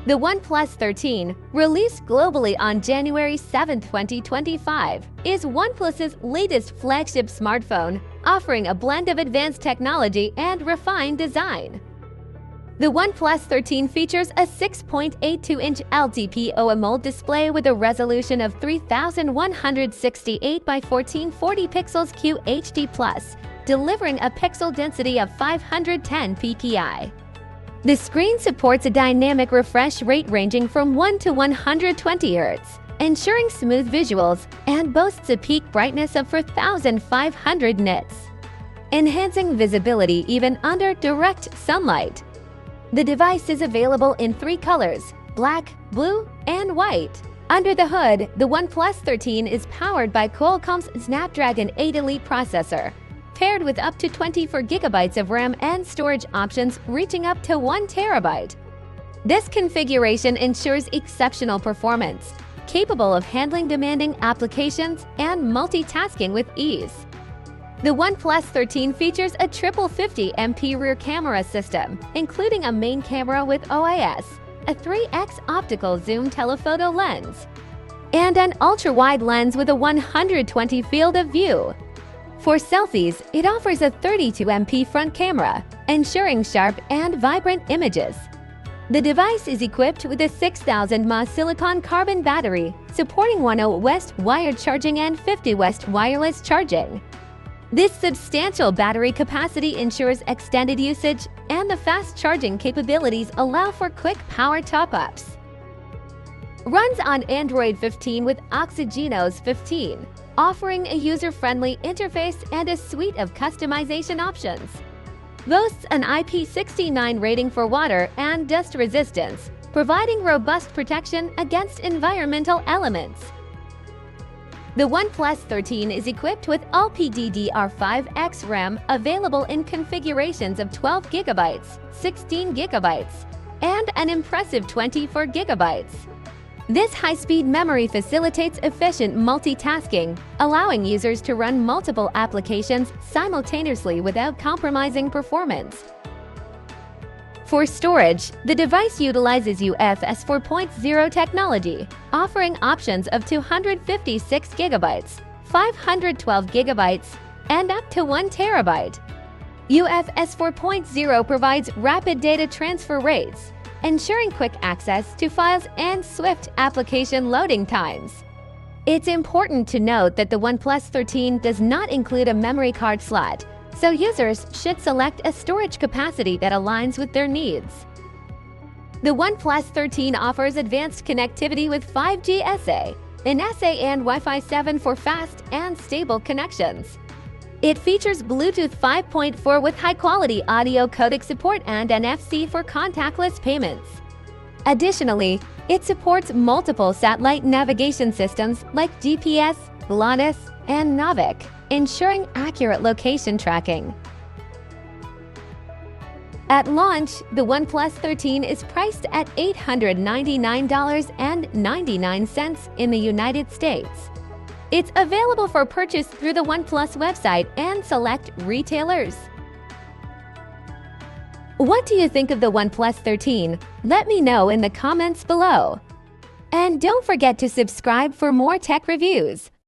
The OnePlus 13, released globally on January 7, 2025, is OnePlus's latest flagship smartphone, offering a blend of advanced technology and refined design. The OnePlus 13 features a 6.82-inch LTPO AMOLED display with a resolution of 3168 by 1440 pixels QHD+, delivering a pixel density of 510 ppi. The screen supports a dynamic refresh rate ranging from 1 to 120 Hz, ensuring smooth visuals, and boasts a peak brightness of 4500 nits, enhancing visibility even under direct sunlight. The device is available in 3 colors: black, blue, and white. Under the hood, the OnePlus 13 is powered by Qualcomm's Snapdragon 8 Elite processor, paired with up to 24 GB of RAM and storage options reaching up to 1 TB. This configuration ensures exceptional performance, capable of handling demanding applications and multitasking with ease. The OnePlus 13 features a triple 50MP rear camera system, including a main camera with OIS, a 3x optical zoom telephoto lens, and an ultra-wide lens with a 120 field of view. For selfies, it offers a 32MP front camera, ensuring sharp and vibrant images. The device is equipped with a 6000 mAh silicon carbon battery, supporting 10W wired charging and 50W wireless charging. This substantial battery capacity ensures extended usage, and the fast charging capabilities allow for quick power top-ups. Runs on Android 15 with OxygenOS 15, offering a user-friendly interface and a suite of customization options. Boasts an IP69 rating for water and dust resistance, providing robust protection against environmental elements. The OnePlus 13 is equipped with LPDDR5X RAM available in configurations of 12 GB, 16 GB, and an impressive 24 GB. This high-speed memory facilitates efficient multitasking, allowing users to run multiple applications simultaneously without compromising performance. For storage, the device utilizes UFS 4.0 technology, offering options of 256 GB, 512 GB, and up to 1 TB. UFS 4.0 provides rapid data transfer rates, ensuring quick access to files and swift application loading times. It's important to note that the OnePlus 13 does not include a memory card slot, so users should select a storage capacity that aligns with their needs. The OnePlus 13 offers advanced connectivity with 5G SA, SA and Wi-Fi 7 for fast and stable connections. It features Bluetooth 5.4 with high-quality audio codec support and NFC for contactless payments. Additionally, it supports multiple satellite navigation systems like GPS, GLONASS, and Navic, ensuring accurate location tracking. At launch, the OnePlus 13 is priced at $899.99 in the United States. It's available for purchase through the OnePlus website and select retailers. What do you think of the OnePlus 13? Let me know in the comments below. And don't forget to subscribe for more tech reviews.